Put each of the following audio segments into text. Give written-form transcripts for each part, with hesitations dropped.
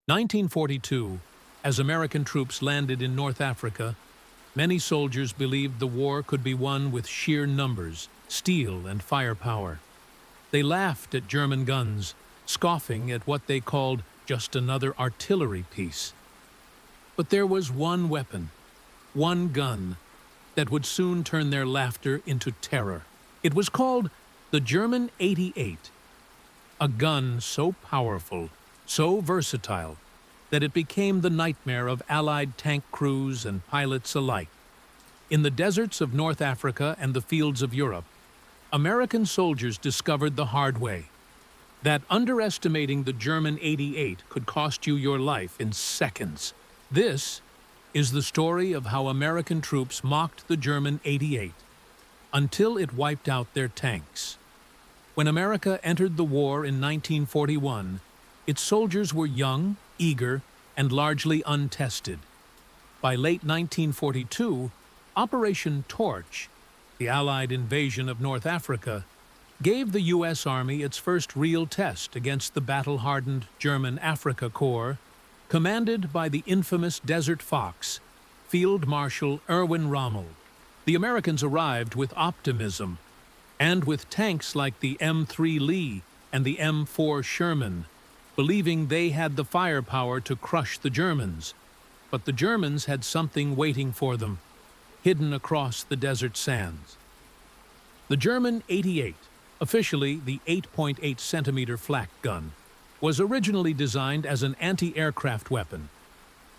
1942, as American troops landed in North Africa, many soldiers believed the war could be won with sheer numbers, steel, and firepower. They laughed at German guns, scoffing at what they called just another artillery piece. But there was one weapon, one gun, that would soon turn their laughter into terror. It was called the German 88, a gun so powerful, so versatile, that it became the nightmare of Allied tank crews and pilots alike. In the deserts of North Africa and the fields of Europe, American soldiers discovered the hard way that underestimating the German 88 could cost you your life in seconds. This is the story of how American troops mocked the German 88 until it wiped out their tanks. When America entered the war in 1941, its soldiers were young, eager, and largely untested. By late 1942, Operation Torch, the Allied invasion of North Africa, gave the U.S. Army its first real test against the battle-hardened German Afrika Korps, commanded by the infamous Desert Fox, Field Marshal Erwin Rommel. The Americans arrived with optimism, and with tanks like the M3 Lee and the M4 Sherman, believing they had the firepower to crush the Germans. But the Germans had something waiting for them, hidden across the desert sands. The German 88, officially the 8.8-centimeter flak gun, was originally designed as an anti-aircraft weapon.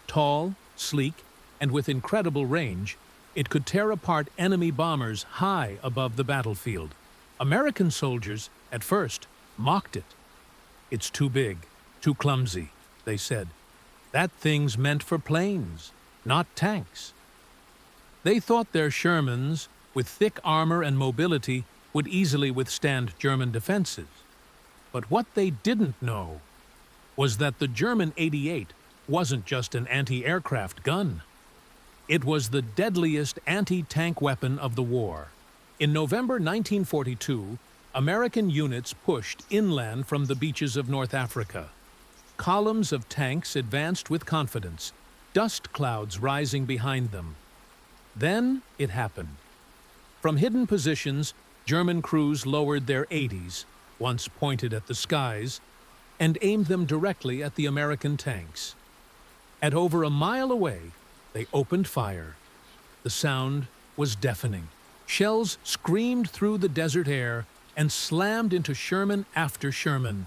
Tall, sleek, and with incredible range, it could tear apart enemy bombers high above the battlefield. American soldiers, at first, mocked it. "It's too big, too clumsy," they said. "That thing's meant for planes, not tanks." They thought their Shermans, with thick armor and mobility, would easily withstand German defenses. But what they didn't know was that the German 88 wasn't just an anti-aircraft gun. It was the deadliest anti-tank weapon of the war. In November 1942, American units pushed inland from the beaches of North Africa. Columns of tanks advanced with confidence, dust clouds rising behind them. Then it happened. From hidden positions, German crews lowered their 80s, once pointed at the skies, and aimed them directly at the American tanks. At over a mile away, they opened fire. The sound was deafening. Shells screamed through the desert air and slammed into Sherman after Sherman.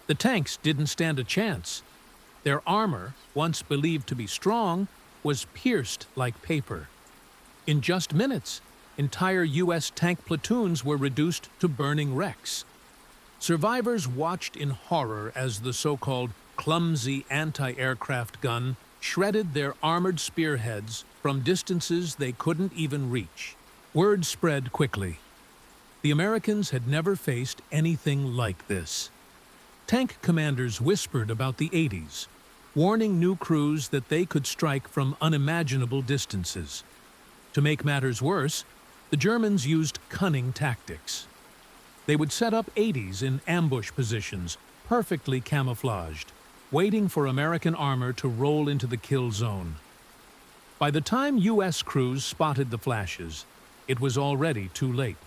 The tanks didn't stand a chance. Their armor, once believed to be strong, was pierced like paper. In just minutes, entire U.S. tank platoons were reduced to burning wrecks. Survivors watched in horror as the so-called clumsy anti-aircraft gun shredded their armored spearheads from distances they couldn't even reach. Word spread quickly. The Americans had never faced anything like this. Tank commanders whispered about the 80s, warning new crews that they could strike from unimaginable distances. To make matters worse, the Germans used cunning tactics. They would set up 80s in ambush positions, perfectly camouflaged, waiting for American armor to roll into the kill zone. By the time U.S. crews spotted the flashes, it was already too late.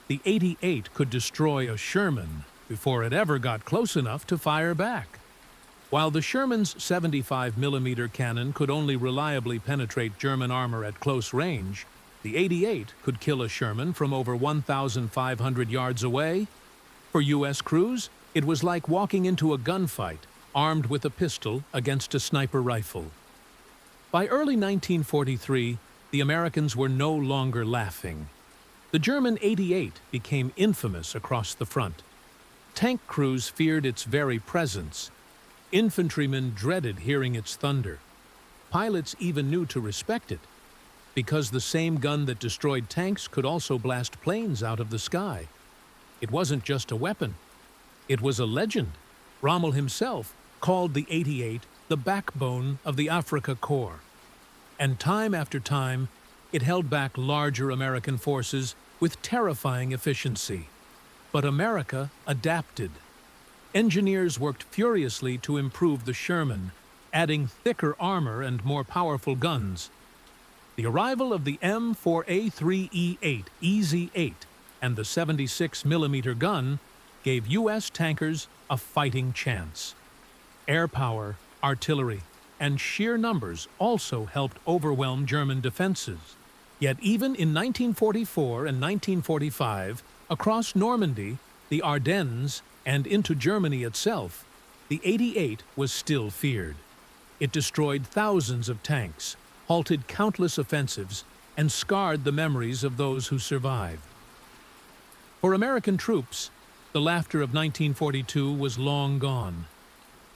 The 88 could destroy a Sherman before it ever got close enough to fire back. While the Sherman's 75mm cannon could only reliably penetrate German armor at close range, the 88 could kill a Sherman from over 1,500 yards away. For U.S. crews, it was like walking into a gunfight, armed with a pistol against a sniper rifle. By early 1943, the Americans were no longer laughing. The German 88 became infamous across the front. Tank crews feared its very presence. Infantrymen dreaded hearing its thunder. Pilots even knew to respect it, because the same gun that destroyed tanks could also blast planes out of the sky. It wasn't just a weapon. It was a legend. Rommel himself called the 88 the backbone of the Afrika Korps. And time after time, it held back larger American forces with terrifying efficiency. But America adapted. Engineers worked furiously to improve the Sherman, adding thicker armor and more powerful guns. The arrival of the M4A3E8 EZ-8 and the 76mm gun gave U.S. tankers a fighting chance. Air power, artillery, and sheer numbers also helped overwhelm German defenses. Yet even in 1944 and 1945, across Normandy, the Ardennes, and into Germany itself, the 88 was still feared. It destroyed thousands of tanks, halted countless offensives, and scarred the memories of those who survived. For American troops, the laughter of 1942 was long gone.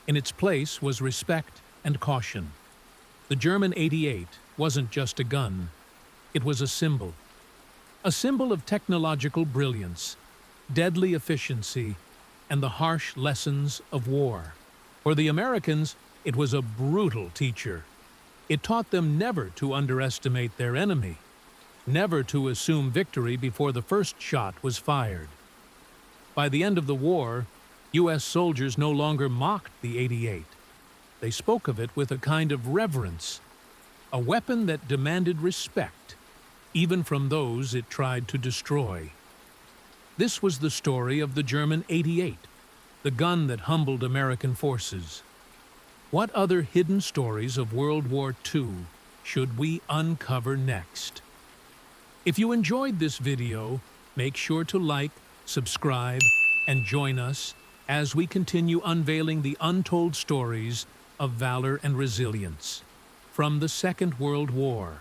In its place was respect and caution. The German 88 wasn't just a gun. It was a symbol of technological brilliance, deadly efficiency, and the harsh lessons of war. For the Americans, it was a brutal teacher. It taught them never to underestimate their enemy, never to assume victory before the first shot was fired. By the end of the war, U.S. soldiers no longer mocked the 88. They spoke of it with a kind of reverence, a weapon that demanded respect, even from those it tried to destroy. This was the story of the German 88, the gun that humbled American forces. What other hidden stories of World War II should we uncover next? If you enjoyed this video, make sure to like, subscribe, and join us as we continue unveiling the untold stories of valor and resilience from the Second World War.